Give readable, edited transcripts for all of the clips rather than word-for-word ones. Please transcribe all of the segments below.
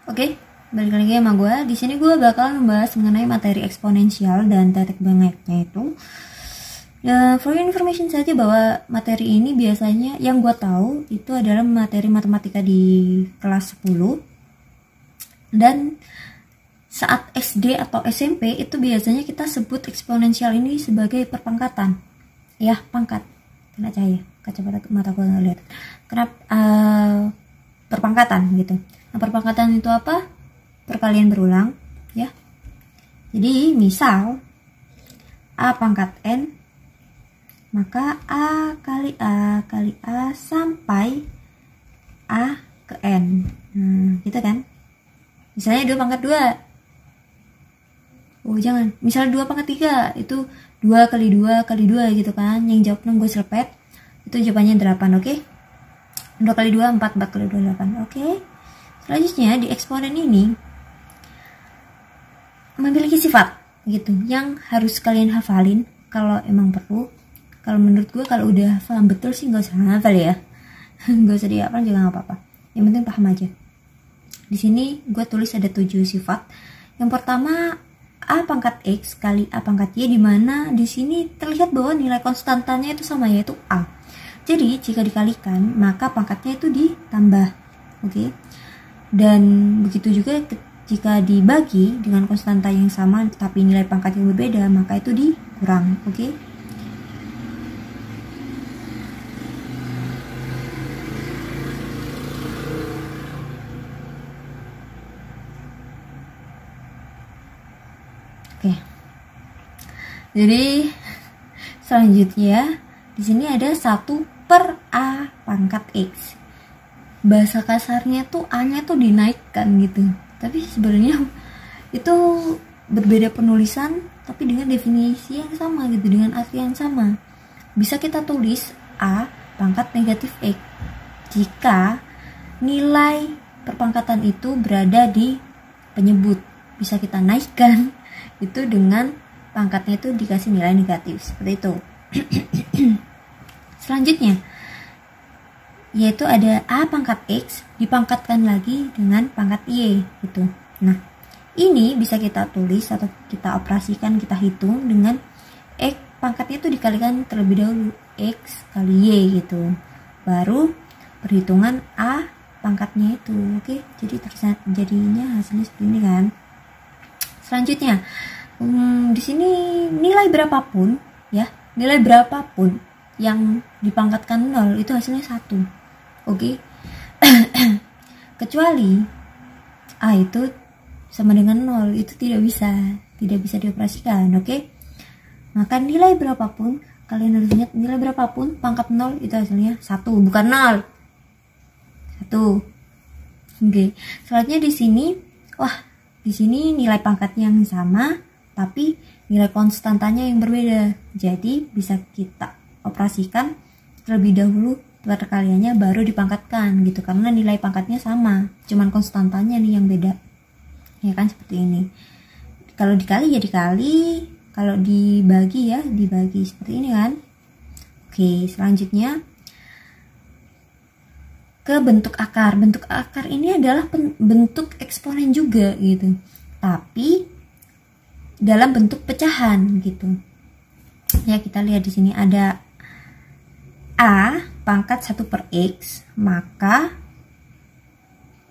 Oke, balik lagi sama gue. Di sini gue bakal membahas mengenai materi eksponensial dan tetek bengeknya itu. For your information saja bahwa materi ini biasanya yang gue tahu itu adalah materi matematika di kelas 10. Dan saat SD atau SMP itu biasanya kita sebut eksponensial ini sebagai perpangkatan. Ya, pangkat. Kena cahaya, kacamata gue nggak lihat. Kenapa perpangkatan gitu. Nah, perpangkatan itu apa? Perkalian berulang, ya. Jadi, misal A pangkat N, maka A kali A kali A sampai A ke N. Nah, gitu kan? Misalnya 2 pangkat 2. Oh, jangan. Misalnya 2 pangkat 3, itu 2 kali 2 kali 2 gitu kan. Yang jawabnya gue selepet. Itu jawabannya 8, oke? 2 kali 2, 4 kali 2, 8, oke? Selanjutnya di eksponen ini memiliki sifat gitu yang harus kalian hafalin kalau emang perlu. Kalau menurut gue kalau udah paham betul sih nggak usah hafal ya. Nggak usah dihafal juga nggak apa-apa. Yang penting paham aja. Di sini gue tulis ada 7 sifat. Yang pertama A pangkat X kali A pangkat Y, di mana di sini terlihat bahwa nilai konstantanya itu sama, yaitu A. Jadi jika dikalikan maka pangkatnya itu ditambah. Oke. Dan begitu juga jika dibagi dengan konstanta yang sama tapi nilai pangkat yang berbeda, maka itu dikurang. Oke. Oke. Jadi selanjutnya di sini ada 1 per A pangkat X. Bahasa kasarnya tuh A-nya tuh dinaikkan gitu. Tapi sebenarnya itu berbeda penulisan tapi dengan definisi yang sama gitu, dengan arti yang sama. Bisa kita tulis A pangkat negatif X jika nilai perpangkatan itu berada di penyebut. Bisa kita naikkan itu dengan pangkatnya itu dikasih nilai negatif, seperti itu. Selanjutnya yaitu ada A pangkat X dipangkatkan lagi dengan pangkat Y gitu. Nah, ini bisa kita tulis atau kita operasikan, kita hitung dengan X pangkatnya itu dikalikan terlebih dahulu X kali Y gitu. Baru perhitungan A pangkatnya itu. Oke, jadi jadinya hasilnya seperti ini kan. Selanjutnya di sini nilai berapapun ya, nilai berapapun yang dipangkatkan 0 itu hasilnya 1. Oke. Kecuali A itu sama dengan 0, itu tidak bisa dioperasikan. Oke. Maka nilai berapapun, kalian harus ingat nilai berapapun pangkat 0 itu hasilnya 1, bukan 0. 1. Oke. Selanjutnya di sini nilai pangkatnya yang sama tapi nilai konstantanya yang berbeda. Jadi bisa kita operasikan terlebih dahulu perkaliannya baru dipangkatkan gitu, karena nilai pangkatnya sama, cuman konstantanya nih yang beda, ya kan, seperti ini. Kalau dikali ya dikali, kalau dibagi ya dibagi, seperti ini kan. Oke, selanjutnya ke bentuk akar. Bentuk akar ini adalah bentuk eksponen juga gitu, tapi dalam bentuk pecahan gitu. Ya, kita lihat di sini ada A pangkat 1 per X, maka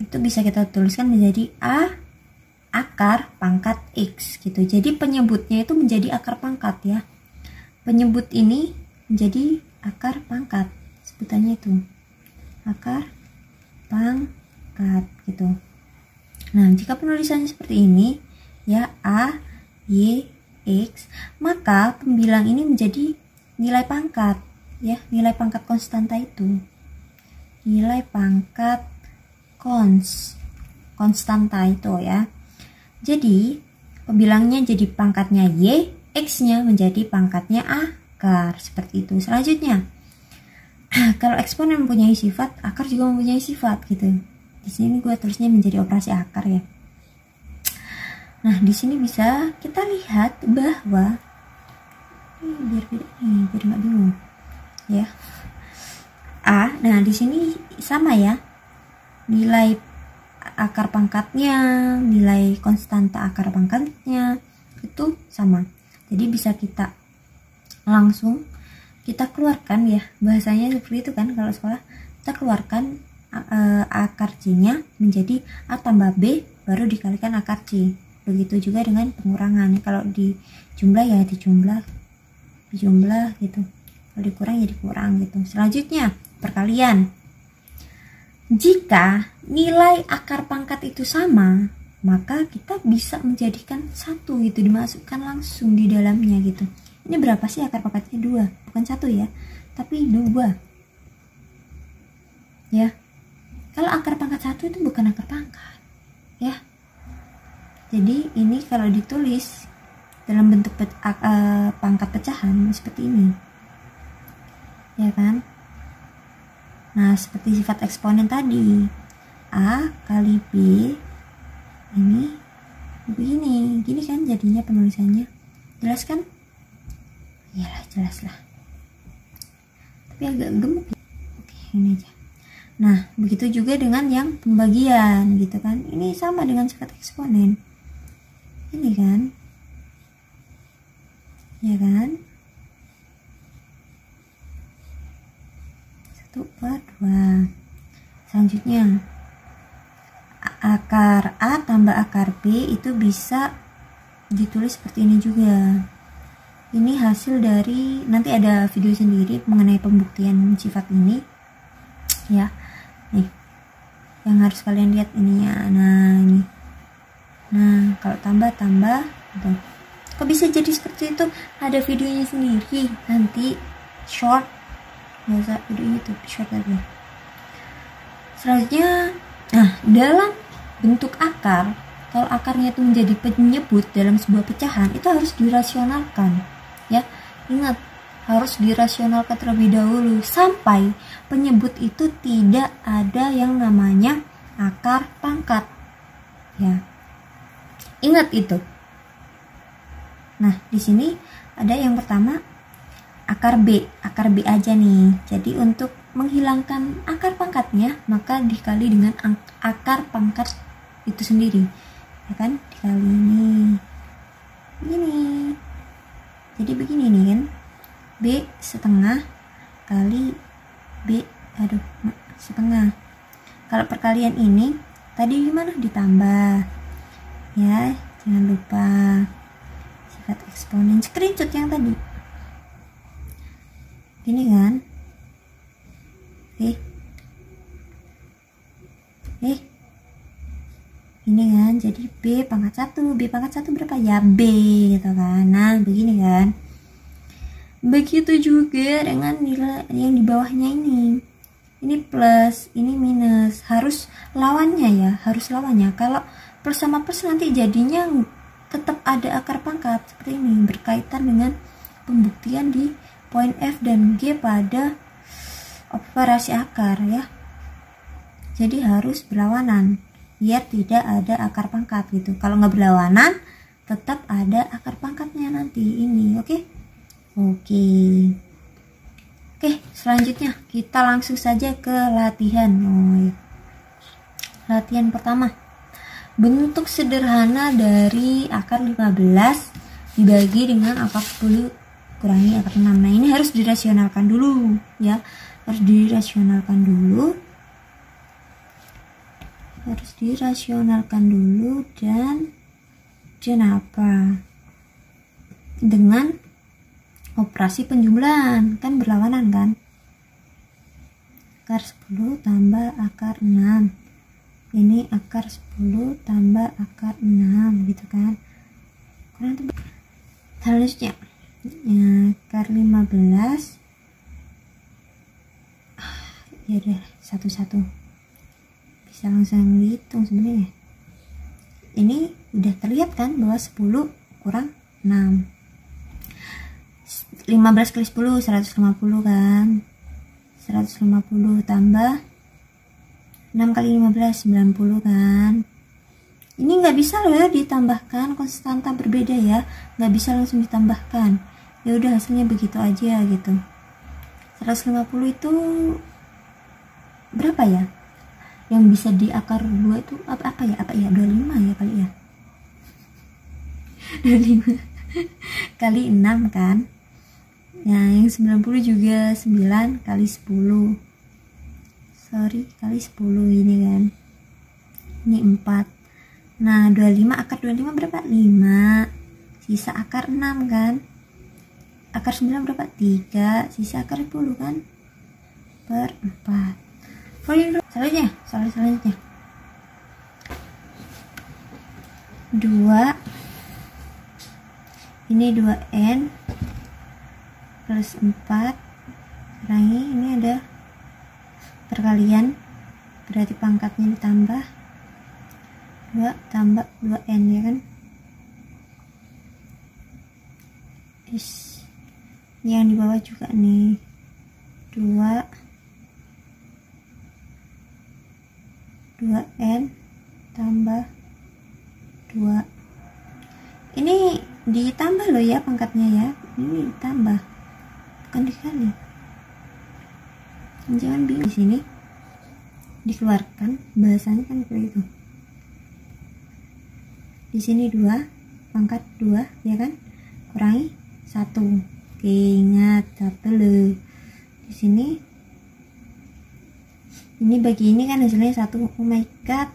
itu bisa kita tuliskan menjadi A akar pangkat X gitu. Jadi penyebutnya itu menjadi akar pangkat ya. Penyebut ini menjadi akar pangkat, sebutannya itu akar pangkat gitu. Nah, jika penulisannya seperti ini ya, A, Y, X, maka pembilang ini menjadi nilai pangkat ya, nilai pangkat konstanta itu, nilai pangkat konstanta itu ya. Jadi pembilangnya jadi pangkatnya Y, X-nya menjadi pangkatnya akar, seperti itu. Selanjutnya kalau eksponen mempunyai sifat, akar juga mempunyai sifat gitu. Di sini gue tulisnya menjadi operasi akar ya. Nah, di sini bisa kita lihat bahwa biar nggak bingung ya. A, nah di sini sama ya, nilai akar pangkatnya, nilai konstanta akar pangkatnya itu sama. Jadi bisa kita langsung kita keluarkan ya, bahasanya seperti itu kan kalau sekolah, kita keluarkan akar C-nya menjadi A tambah B baru dikalikan akar C. Begitu juga dengan pengurangan. Kalau dijumlah ya dijumlah gitu, kalau dikurang ya dikurang gitu. Selanjutnya perkalian. Jika nilai akar pangkat itu sama, maka kita bisa menjadikan satu gitu, dimasukkan langsung di dalamnya gitu. Ini berapa sih akar pangkatnya? 2, bukan 1 ya, tapi 2 ya. Kalau akar pangkat 1 itu bukan akar pangkat ya. Jadi ini kalau ditulis dalam bentuk pangkat pecahan seperti ini ya kan. Nah, seperti sifat eksponen tadi, A kali B ini begini, gini kan jadinya penulisannya. Jelas kan? Iyalah, jelas lah. Tapi agak gemuk ya. Oke, ini aja. Nah, begitu juga dengan yang pembagian gitu kan. Ini sama dengan sifat eksponen. Ini kan? Ya kan? 1/2. Selanjutnya akar A tambah akar B itu bisa ditulis seperti ini juga. Ini hasil dari, nanti ada video sendiri mengenai pembuktian sifat ini ya. Nih yang harus kalian lihat ininya. Nah ini, nah kalau tambah tuh. Kok bisa jadi seperti itu? Ada videonya sendiri, nanti short, nggak usah video YouTube, short aja. Selanjutnya, nah dalam bentuk akar, kalau akarnya itu menjadi penyebut dalam sebuah pecahan, itu harus dirasionalkan ya. Ingat, harus dirasionalkan terlebih dahulu sampai penyebut itu tidak ada yang namanya akar pangkat ya. Ingat itu. Nah, di sini ada yang pertama akar B aja nih. Jadi untuk menghilangkan akar pangkatnya, maka dikali dengan akar pangkat itu sendiri, ya kan? Dikali ini. Jadi begini nih kan, B setengah kali B setengah. Kalau perkalian ini tadi gimana? Ditambah ya, jangan lupa sifat eksponen. Screenshot yang tadi ini kan, ini kan, jadi B pangkat 1 berapa ya? B gitu kan. Nah begini kan. Begitu juga dengan nilai yang di bawahnya ini plus, ini minus, harus lawannya ya, harus lawannya. Kalau plus sama plus nanti jadinya tetap ada akar pangkat seperti ini, berkaitan dengan pembuktian di poin F dan G pada operasi akar ya. Jadi harus berlawanan biar tidak ada akar pangkat gitu. Kalau nggak berlawanan tetap ada akar pangkatnya nanti ini. Oke, selanjutnya kita langsung saja ke latihan. Latihan pertama, bentuk sederhana dari akar 15 dibagi dengan akar 10 kurangi akar 6. Nah ini harus dirasionalkan dulu ya, harus dirasionalkan dulu dan apa? Dengan operasi penjumlahan, kan berlawanan kan. Akar 10 tambah akar 6. Ini akar 10 tambah akar 6 gitu kan. Selanjutnya akar 15 ya udah satu-satu bisa langsung dihitung sebenarnya. Ini udah terlihat kan bahwa 10 kurang 6. 15 kali 10 150 kan. 150 tambah 6 kali 15 90 kan. Ini nggak bisa loh ya ditambahkan, konstanta berbeda ya, nggak bisa langsung ditambahkan. Ya udah hasilnya begitu aja gitu. 150 itu berapa ya? yang bisa di akar 2 itu apa ya 25 ya kali ya 25 kali 6 kan. Nah yang 90 juga 9 kali 10 kali 10 ini kan, ini 4. Nah 25 akar 25 berapa? 5, sisa akar 6 kan, akar 9 berapa? 3, sisa akar 10 kan, per 4. Selanjutnya 2, ini 2n plus 4 kurangi, ini ada perkalian berarti pangkatnya ditambah 2 tambah 2n ya kan. Ini yang di bawah juga nih 2n tambah 2. Ini ditambah loh ya pangkatnya ya, ini ditambah bukan dikali. Jangan bingung, di sini dikeluarkan bahasanya kan seperti itu. Di sini 2 pangkat 2 ya kan, kurangi 1. Oke, ingat 1 loh. Di sini ini bagi ini kan hasilnya 1. Oh my god,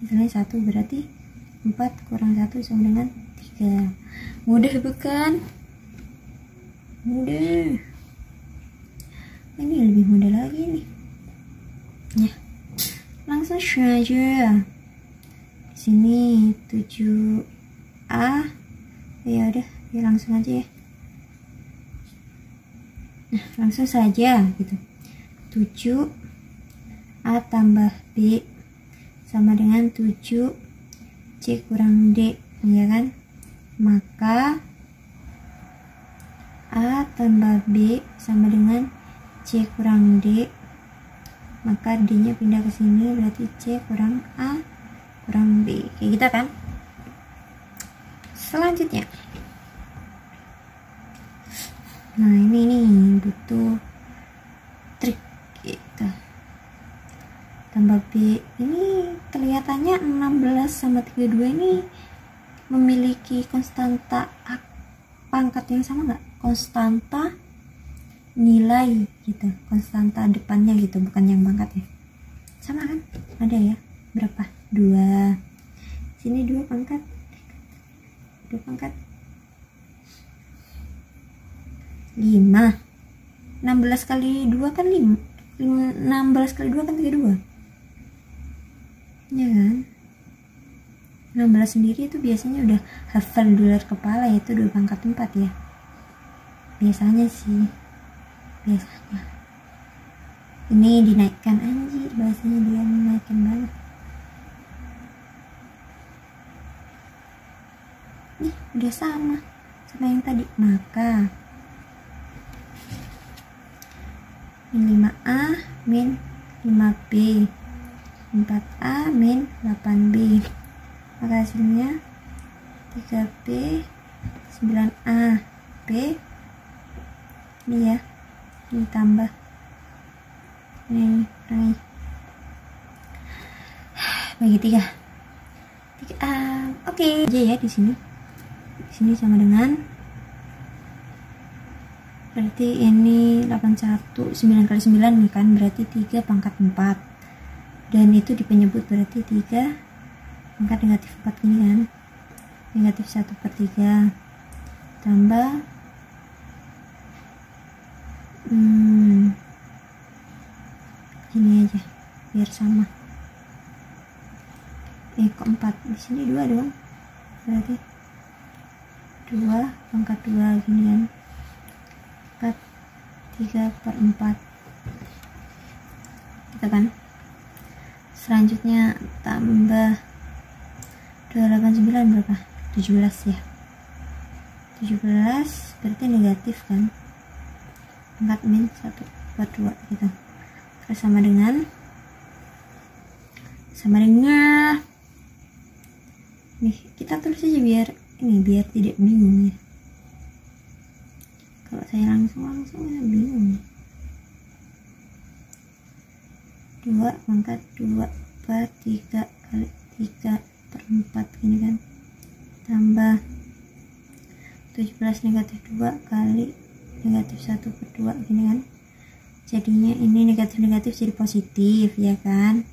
hasilnya 1 berarti 4 kurang 1 sama dengan 3. Mudah bukan? Mudah. Ini lebih mudah lagi nih ya, langsung saja. Di sini 7a ya udah ya langsung aja ya. Nah langsung saja gitu, 7a tambah b sama dengan 7c kurang d ya kan, maka a tambah b sama dengan c kurang d, maka d nya pindah ke sini berarti c kurang a kurang b, kayak gitu kan. Selanjutnya nah ini nih butuh trik gitu. Tambah b ini kelihatannya 16 sama 32 ini memiliki konstanta pangkat yang sama nggak? Konstanta nilai gitu, konstanta depannya gitu, bukan yang pangkat ya. Sama kan? Ada ya? Berapa? 2. Sini 2 pangkat. 2 pangkat 5. 16 kali 2 kan 5. 16 kali 2 kan 32. Ya kan? 16 sendiri itu biasanya udah hafal di luar kepala, yaitu 2 pangkat 4 ya. Biasanya sih. Biasanya. Ini dinaikkan, anjir bahasanya dia menaikkan banget. Nih udah sama yang tadi, maka 5a min 5b 4a min 8b, maka hasilnya 3b 9a b ini ya, ini tambah ini kurangi bagi 3 oke aja ya. Di sini sama dengan, berarti ini 81 9 kali 9 nih kan, berarti 3 pangkat 4, dan itu di penyebut berarti 3 pangkat negatif 4 ini kan, negatif 1/3 tambah ini aja biar sama. Kok 4 di sini 2 dong, berarti 2 pangkat 2 gini kan, 3/4 gitu kan. Selanjutnya tambah 289 berapa? 17 ya, 17 berarti negatif kan, pangkat min 1/2 gitu. Terus sama dengan nih, kita tulis aja biar tidak bingung ya. Kalau saya langsung ya bingung. 2 pangkat 2 per 3 kali 3 per 4 gini kan, tambah 17 negatif 2 kali negatif 1 per 2 gini kan, jadinya ini negatif jadi positif ya kan.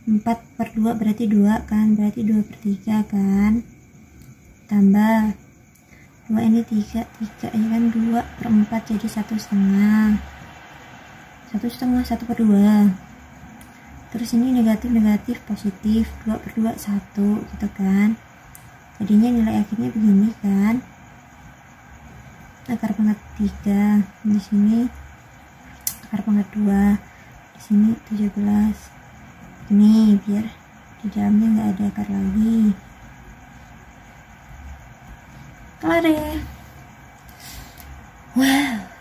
4 per 2 berarti 2 kan, berarti 2 per 3 kan, tambah 2 ini 3 ini kan 2 per 4 jadi 1,5 1 per 2, terus ini negatif positif 2 per 2 1 gitu kan, jadinya nilai akhirnya begini kan, akar pangkat 3 di sini, akar pangkat 2 di sini 17 ini, biar di dalamnya nggak ada akar lagi. Kelar ya. Wow.